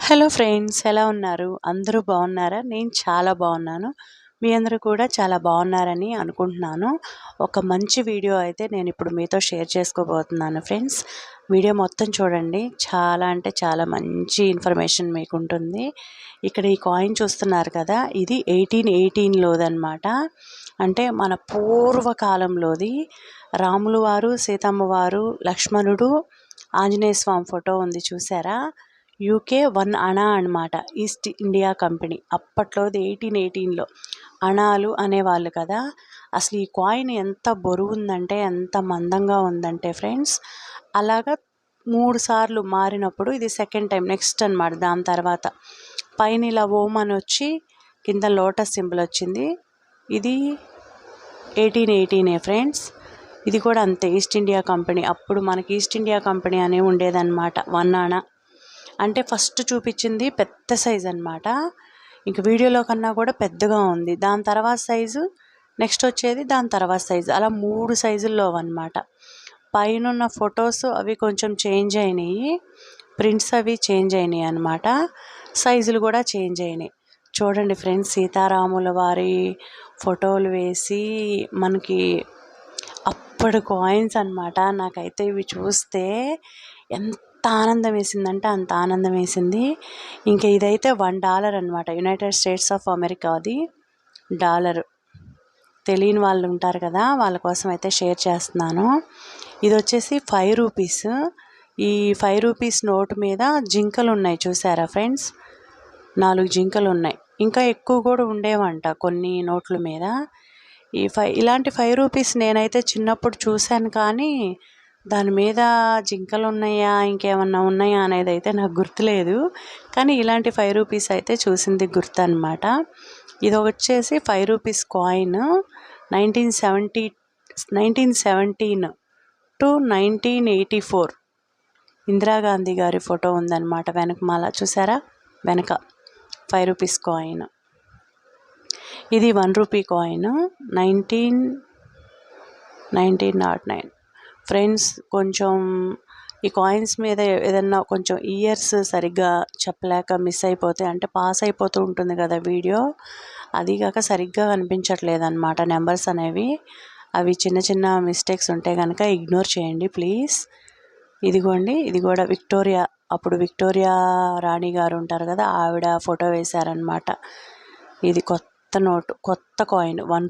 Hello friends, ఎలా ఉన్నారు? అందరూ బాగున్నారా? నేను చాలా బాగున్నాను. మీ అందరూ కూడా చాలా బాగున్నారని అనుకుంటున్నాను. ఒక మంచి వీడియో అయితే నేను ఇప్పుడు మీతో షేర్ చేసుకోబోతున్నాను ఫ్రెండ్స్. వీడియో మొత్తం చూడండి. చాలా అంటే చాలా మంచి ఇన్ఫర్మేషన్ మీకు ఉంటుంది. ఇక్కడ ఈ కాయిన్ చూస్తున్నారు కదా, ఇది 1818లోదన్నమాట. అంటే మన పూర్వకాలంలోది. రాములు వారు, సీతమ్మ వారు, లక్ష్మణుడు, ఆంజనేయ స్వామి ఫోటో ఉంది చూసారా? యూకే 1 అణా అనమాట. ఈస్ట్ ఇండియా కంపెనీ అప్పట్లోది 1818లో అణాలు అనేవాళ్ళు కదా. అసలు ఈ కాయిన్ ఎంత బరువు ఉందంటే, ఎంత మందంగా ఉందంటే ఫ్రెండ్స్, అలాగా 3 సార్లు మారినప్పుడు ఇది సెకండ్ టైం నెక్స్ట్ అనమాట. దాని తర్వాత పైన ఇలా ఓం అని వచ్చి కింద లోటస్ సింబల్ వచ్చింది. ఇది 1818 ఫ్రెండ్స్. ఇది కూడా అంతే, ఈస్ట్ ఇండియా కంపెనీ. అప్పుడు మనకి ఈస్ట్ ఇండియా కంపెనీ అనే ఉండేదన్నమాట. 1 అణా అంటే ఫస్ట్ చూపించింది పెద్ద సైజు అనమాట. ఇంక వీడియోలో కన్నా కూడా పెద్దగా ఉంది. దాని తర్వాత సైజు, నెక్స్ట్ వచ్చేది దాని తర్వాత సైజు, అలా 3 సైజుల్లో అనమాట. పైన ఉన్న ఫొటోస్ అవి కొంచెం చేంజ్ అయినాయి, ప్రింట్స్ అవి చేంజ్ అయినాయి అనమాట. సైజులు కూడా చేంజ్ అయినాయి. చూడండి ఫ్రెండ్స్, సీతారాముల వారి ఫోటోలు వేసి మనకి అప్పుడు కాయిన్స్ అనమాట. నాకైతే ఇవి చూస్తే ఎంత ఆనందం వేసిందంటే అంత ఆనందం వేసింది. ఇంకా ఇదైతే $1 అనమాట. యునైటెడ్ స్టేట్స్ ఆఫ్ అమెరికా అది డాలరు. తెలియని వాళ్ళు ఉంటారు కదా, వాళ్ళ కోసం అయితే షేర్ చేస్తున్నాను. ఇది వచ్చేసి 5 రూపీస్. ఈ 5 రూపీస్ నోటు మీద జింకలు ఉన్నాయి చూసారా ఫ్రెండ్స్? 4 జింకలు ఉన్నాయి. ఇంకా ఎక్కువ కూడా ఉండేవంట కొన్ని నోట్ల మీద. ఇలాంటి 5 రూపీస్ నేనైతే చిన్నప్పుడు చూశాను, కానీ దాని మీద జింకలు ఉన్నాయా, ఇంకేమన్నా ఉన్నాయా అనేది అయితే నాకు గుర్తులేదు. కానీ ఇలాంటి 5 రూపీస్ అయితే చూసింది గుర్తు అనమాట. ఇది వచ్చేసి 5 రూపీస్ కాయిన్ 1917 టు 1984 ఇందిరాగాంధీ గారి ఫోటో ఉందన్నమాట వెనకమాల. చూసారా? వెనక 5 రూపీస్ కాయిన్. ఇది 1 రూపీ కాయిన్ 1909 ఫ్రెండ్స్. కొంచెం ఈ కాయిన్స్ మీద ఏదన్నా కొంచెం ఇయర్స్ సరిగ్గా చెప్పలేక మిస్ అయిపోతే, అంటే పాస్ అయిపోతూ ఉంటుంది కదా వీడియో, అది కాక సరిగ్గా కనిపించట్లేదు అనమాట నెంబర్స్ అనేవి. అవి చిన్న చిన్న మిస్టేక్స్ ఉంటే కనుక ఇగ్నోర్ చేయండి ప్లీజ్. ఇదిగోండి, ఇది కూడా విక్టోరియా, అప్పుడు విక్టోరియా రాణి గారు ఉంటారు కదా, ఆవిడ ఫోటో వేశారనమాట. ఇది కొత్త నోటు, కొత్త కాయిన్ 1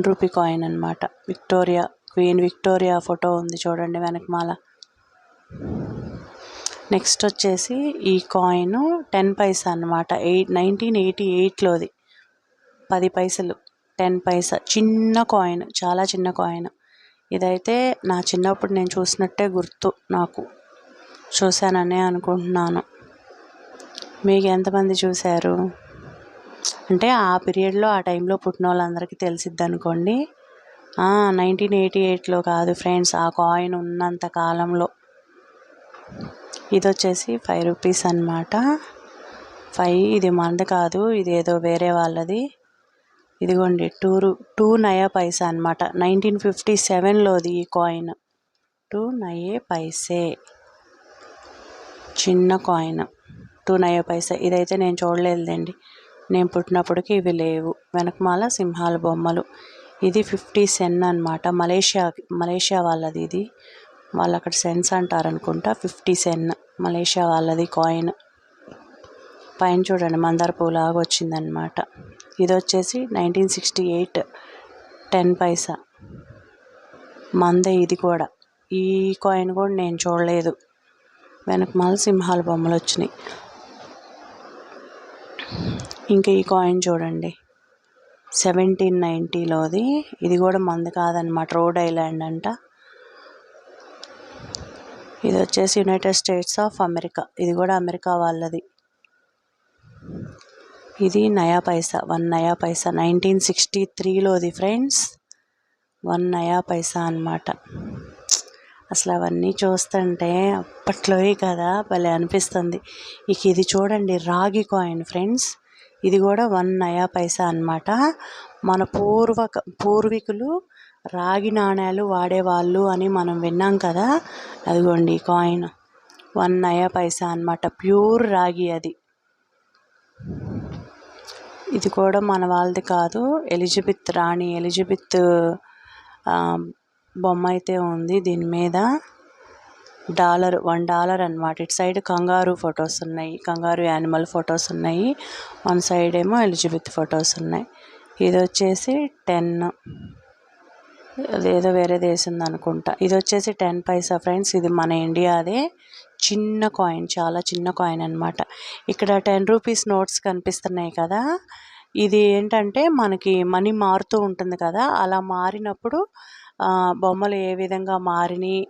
రూపీ కాయిన్ అనమాట. విక్టోరియా, క్వీన్ విక్టోరియా ఫోటో ఉంది చూడండి వెనకమాల. నెక్స్ట్ వచ్చేసి ఈ కాయిన్ 10 పైసా అనమాట. 1988లోది 10 పైసలు 10 పైసా. చిన్న కాయిన్, చాలా చిన్న కాయిన్. ఇదైతే నా చిన్నప్పుడు నేను చూసినట్టే గుర్తు, నాకు చూశాననే అనుకుంటున్నాను. మీకు ఎంతమంది చూశారు అంటే ఆ పీరియడ్లో, ఆ టైంలో పుట్టిన వాళ్ళందరికీ తెలిసిద్ది అనుకోండి. 1988లో కాదు ఫ్రెండ్స్, ఆ కాయిన్ ఉన్నంత కాలంలో. ఇది వచ్చేసి 5 రూపీస్ అనమాట. 5 ఇది మనది కాదు, ఇది ఏదో వేరే వాళ్ళది. ఇదిగోండి 2 నయా పైసా అనమాట. 1957లోది ఈ కాయిన్. 2 నయే పైసే, చిన్న కాయిన్ 2 నయా పైసా. ఇదైతే నేను చూడలేదండి, నేను పుట్టినప్పటికి ఇవి లేవు. వెనకమాల సింహాల బొమ్మలు. ఇది 50 సెన్ అనమాట. మలేషియా వాళ్ళది ఇది. వాళ్ళు అక్కడ సెన్స్ అంటారు అనుకుంటా. 50 సెన్ మలేషియా వాళ్ళది కాయిన్. పైన చూడండి మందార పూలాగా వచ్చిందనమాట. ఇది వచ్చేసి 1968 10 పైసా మందే. ఇది కూడా, ఈ కాయిన్ కూడా నేను చూడలేదు. వెనకమాల సింహాల బొమ్మలు వచ్చినాయి. ఇంకా ఈ కాయిన్ చూడండి 1790లోది. ఇది కూడా మంది కాదనమాట, రోడ్ ఐలాండ్ అంట. ఇది వచ్చేసి యునైటెడ్ స్టేట్స్ ఆఫ్ అమెరికా. ఇది కూడా అమెరికా వాళ్ళది. ఇది నయా పైసా, 1 నయా పైసా 1963లోది ఫ్రెండ్స్. 1 నయా పైసా అనమాట. అసలు అవన్నీ చూస్తుంటే అప్పట్లోవి కదా, భలే అనిపిస్తుంది. ఇక ఇది చూడండి రాగి కాయిన్ ఫ్రెండ్స్. ఇది కూడా 1 నయా పైసా అనమాట. మన పూర్వీకులు రాగి నాణ్యాలు వాడేవాళ్ళు అని మనం విన్నాం కదా. అదిగోండి ఈ కాయిన్ 1 నయా పైసా అన్నమాట. ప్యూర్ రాగి అది. ఇది కూడా మన వాళ్ళది కాదు, ఎలిజబెత్ రాణి ఎలిజబెత్ బొమ్మ అయితే ఉంది దీని మీద. $1 అన్నమాట. ఇటు సైడ్ కంగారు ఫొటోస్ ఉన్నాయి, కంగారు యానిమల్ ఫొటోస్ ఉన్నాయి. 1 సైడ్ ఏమో ఎలిజబెత్ ఫొటోస్ ఉన్నాయి. ఇది వచ్చేసి 10, అదేదో వేరే దేశంది అనుకుంటా. ఇది వచ్చేసి 10 పైసా ఫ్రెండ్స్. ఇది మన ఇండియాదే చిన్న కాయిన్, చాలా చిన్న కాయిన్ అన్నమాట. ఇక్కడ 10 రూపీస్ నోట్స్ కనిపిస్తున్నాయి కదా, ఇది ఏంటంటే మనకి మనీ మారుతూ ఉంటుంది కదా, అలా మారినప్పుడు బొమ్మలు ఏ విధంగా మారినాయి,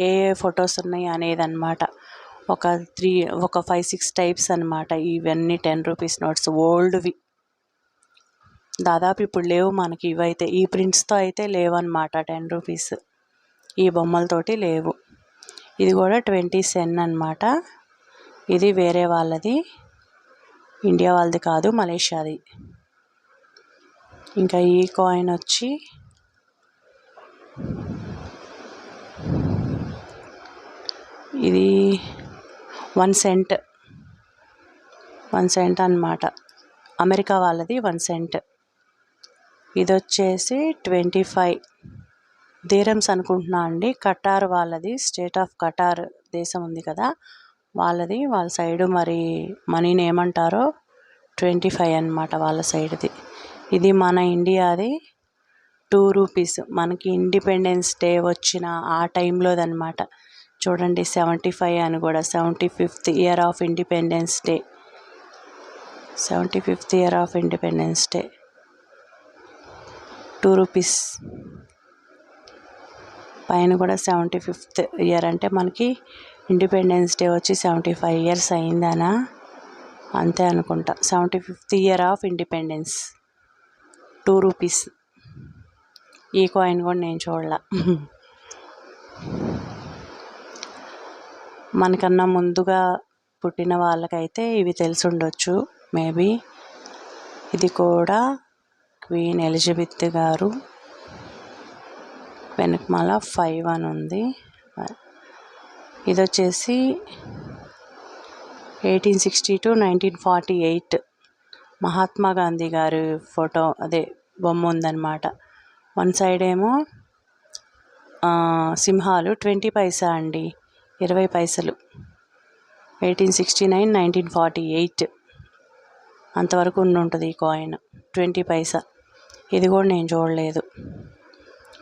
ఏ ఫొటోస్ ఉన్నాయి అనేది అనమాట. ఒక 5-6 టైప్స్ అనమాట ఇవన్నీ 10 రూపీస్ నోట్స్, ఓల్డ్వి. దాదాపు ఇప్పుడు లేవు మనకి ఇవైతే, ఈ ప్రింట్స్తో అయితే లేవన్నమాట 10 రూపీస్. ఈ బొమ్మలతోటి లేవు. ఇది కూడా 20 సెన్ అన్నమాట. ఇది వేరే వాళ్ళది, ఇండియా వాళ్ళది కాదు, మలేషియాది. ఇంకా ఈ కాయిన్ వచ్చి ఇది 1 సెంట్, 1 సెంట్ అన్నమాట. అమెరికా వాళ్ళది 1 సెంట్. ఇది వచ్చేసి 25 దీరమ్స్ అనుకుంటున్నా అండి. కటార్ వాళ్ళది, స్టేట్ ఆఫ్ కటార్ దేశం ఉంది కదా వాళ్ళది, వాళ్ళ సైడు మరి మనీని ఏమంటారో 25 అన్నమాట వాళ్ళ సైడ్ది. ఇది మన ఇండియాది 2 రూపీస్, మనకి ఇండిపెండెన్స్ డే వచ్చిన ఆ టైంలోదన్నమాట. చూడండి 75 అని కూడా, 75th year of independence day, 75th year of independence day. 2 rupees పైన కూడా 75th ఇయర్, అంటే మనకి ఇండిపెండెన్స్ డే వచ్చి 75 ఇయర్స్ అయిందనా, అంతే అనుకుంటా. 75th year of independence, 2 rupees. ఈ కాయిన్ కూడా నేను చూడలా. మనకన్నా ముందుగా పుట్టిన వాళ్ళకైతే ఇవి తెలిసి ఉండొచ్చు మేబీ. ఇది కూడా క్వీన్ ఎలిజబెత్ గారు, వెనకమాల 5 అని ఉంది. ఇది వచ్చేసి 1860 to 1948 మహాత్మా గాంధీ గారి ఫోటో, అదే బొమ్మ ఉందన్నమాట. 1 సైడ్ ఏమో సింహాలు, 20 పైసా అండి, 20 పైసలు. 1869, 1948 అంతవరకు ఉంటుంది ఈ కాయిన్, 20 పైసా. ఇది కూడా నేను చూడలేదు,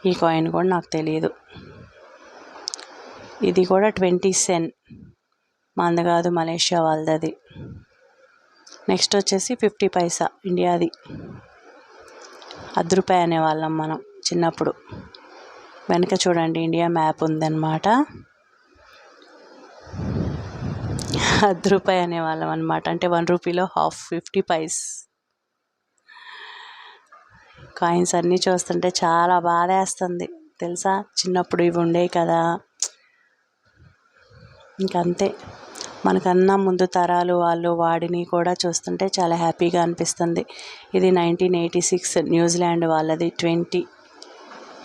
ఈ కాయిన్ కూడా నాకు తెలియదు. ఇది కూడా 20 సెన్, మనది కాదు, మలేషియా వాళ్ళది. నెక్స్ట్ వచ్చేసి 50 పైసా, ఇండియాది. ₹10 అనేవాళ్ళం మనం చిన్నప్పుడు. వెనక చూడండి ఇండియా మ్యాప్ ఉందన్నమాట. ₹10 అనేవాళ్ళం అనమాట, అంటే 1 రూపీలో హాఫ్, 50 పైస్. కాయిన్స్ అన్నీ చూస్తుంటే చాలా బాధేస్తుంది తెలుసా, చిన్నప్పుడు ఇవి ఉండేవి కదా. ఇంకంతే, మనకన్నా ముందు తరాలు వాళ్ళు వాడిని కూడా చూస్తుంటే చాలా హ్యాపీగా అనిపిస్తుంది. ఇది 1986 న్యూజిలాండ్ వాళ్ళది 20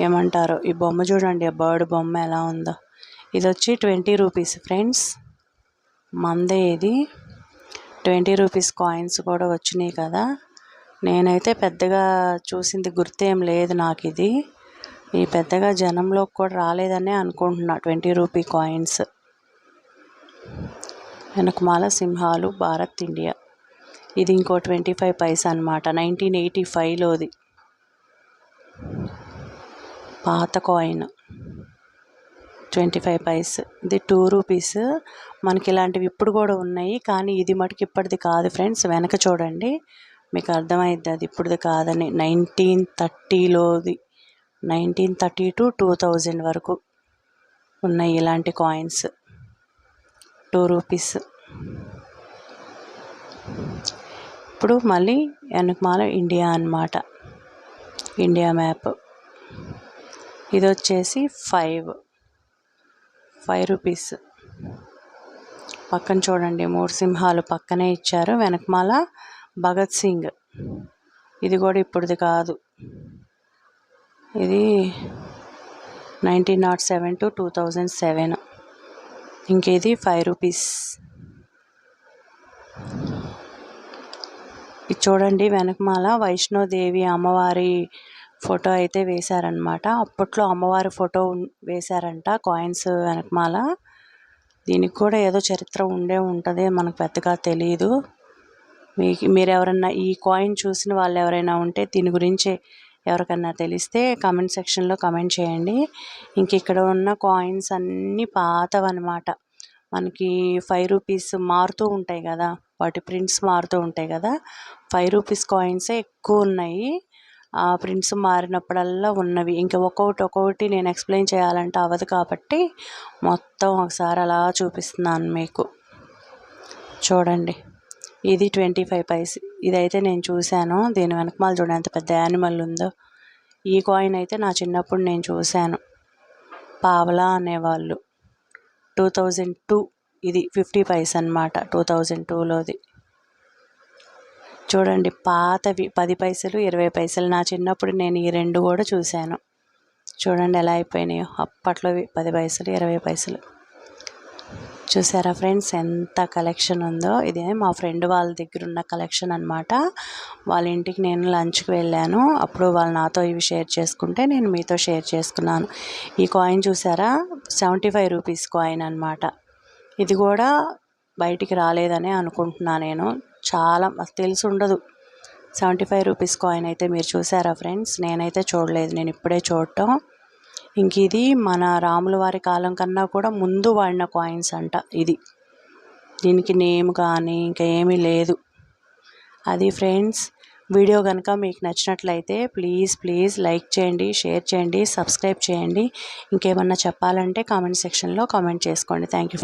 ఏమంటారో. ఈ బొమ్మ చూడండి, ఆ బర్డ్ బొమ్మ ఎలా ఉందో. ఇది వచ్చి 20 రూపీస్ ఫ్రెండ్స్, మందే ఇది. 20 రూపీస్ కాయిన్స్ కూడా వచ్చినాయి కదా, నేనైతే పెద్దగా చూసింది గుర్తేం లేదు నాకు. ఇది ఈ పెద్దగా జనంలోకి కూడా రాలేదనే అనుకుంటున్నా. 20 రూపీ కాయిన్స్, వెనకమాల సింహాలు, భారత్, ఇండియా. ఇది ఇంకో 25 పైసా అనమాట, 1985లోది పాత కాయిన్, 25 పైస్. ఇది 2 రూపీస్. మనకి ఇలాంటివి ఇప్పుడు కూడా ఉన్నాయి, కానీ ఇది మటుకు ఇప్పటిది కాదు ఫ్రెండ్స్. వెనక చూడండి మీకు అర్థమైద్ది అది ఇప్పుడుది కాదని. 1930లోది, 1930 to 2000 వరకు ఉన్నాయి ఇలాంటి కాయిన్స్, 2 రూపీస్. ఇప్పుడు మళ్ళీ వెనకమాల ఇండియా అన్నమాట, ఇండియా మ్యాప్. ఇది వచ్చేసి 5 రూపీస్. పక్కన చూడండి 3 సింహాలు పక్కనే ఇచ్చారు, వెనకమాల భగత్ సింగ్. ఇది కూడా ఇప్పుడుది కాదు, ఇది 1907 to 2007 ఇంకేది 5 రూపీస్. ఇది చూడండి, వెనకమాల వైష్ణోదేవి అమ్మవారి ఫోటో అయితే వేశారనమాట. అప్పట్లో అమ్మవారి ఫోటో వేశారంట కాయిన్స్ వెనకమాల. దీనికి కూడా ఏదో చరిత్ర ఉంటుంది, మనకు పెద్దగా తెలియదు. మీరు ఎవరన్నా ఈ కాయిన్ చూసిన వాళ్ళు ఎవరైనా ఉంటే దీని గురించి ఎవరికన్నా తెలిస్తే కామెంట్ సెక్షన్లో కామెంట్ చేయండి. ఇంక ఇక్కడ ఉన్న కాయిన్స్ అన్నీ పాతవన్నమాట. మనకి 5 రూపీస్ మారుతూ ఉంటాయి కదా, వాటి ప్రింట్స్ మారుతూ ఉంటాయి కదా. 5 రూపీస్ కాయిన్సే ఎక్కువ ఉన్నాయి. ఆ ప్రింట్స్ మారినప్పుడల్లా ఉన్నవి. ఇంకా ఒక్కొక్కటి నేను ఎక్స్ప్లెయిన్ చేయాలంటే అవ్వదు కాబట్టి మొత్తం ఒకసారి అలా చూపిస్తున్నాను మీకు. చూడండి, ఇది 25 పైస్. ఇదైతే నేను చూశాను. దీని వెనకమాల చూడండి ఎంత పెద్ద యానిమల్ ఉందో. ఈ కాయిన్ అయితే నా చిన్నప్పుడు నేను చూశాను. పావలా అనేవాళ్ళు. 2002 ఇది 50 పైస్ అన్నమాట. 2002లోది. చూడండి, పాతవి 10 పైసలు 20 పైసలు. నా చిన్నప్పుడు నేను ఈ 2 కూడా చూశాను. చూడండి ఎలా అయిపోయినాయో అప్పట్లోవి. 10 పైసలు 20 పైసలు. చూసారా ఫ్రెండ్స్ ఎంత కలెక్షన్ ఉందో. ఇదే మా ఫ్రెండ్ వాళ్ళ దగ్గర ఉన్న కలెక్షన్ అన్నమాట. వాళ్ళ ఇంటికి నేను లంచ్కి వెళ్ళాను. అప్పుడు వాళ్ళు నాతో ఇవి షేర్ చేసుకుంటే నేను మీతో షేర్ చేసుకున్నాను. ఈ కాయిన్ చూసారా, 75 రూపీస్ కాయిన్ అన్నమాట. ఇది కూడా బయటికి రాలేదని అనుకుంటున్నాను నేను. చాలా తెలిసి ఉండదు. 75 రూపీస్ కాయిన్ అయితే మీరు చూసారా ఫ్రెండ్స్? నేనైతే చూడలేదు, నేను ఇప్పుడే చూడటం. ఇంక ఇది మన రాముల వారి కాలం కన్నా కూడా ముందు వాడిన కాయిన్స్ అంట ఇది. దీనికి నేమ్ కానీ ఇంకా ఏమీ లేదు. అది ఫ్రెండ్స్, వీడియో కనుక మీకు నచ్చినట్లయితే ప్లీజ్ లైక్ చేయండి, షేర్ చేయండి, సబ్స్క్రైబ్ చేయండి. ఇంకేమన్నా చెప్పాలంటే కామెంట్ సెక్షన్లో కామెంట్ చేసుకోండి. Thank you.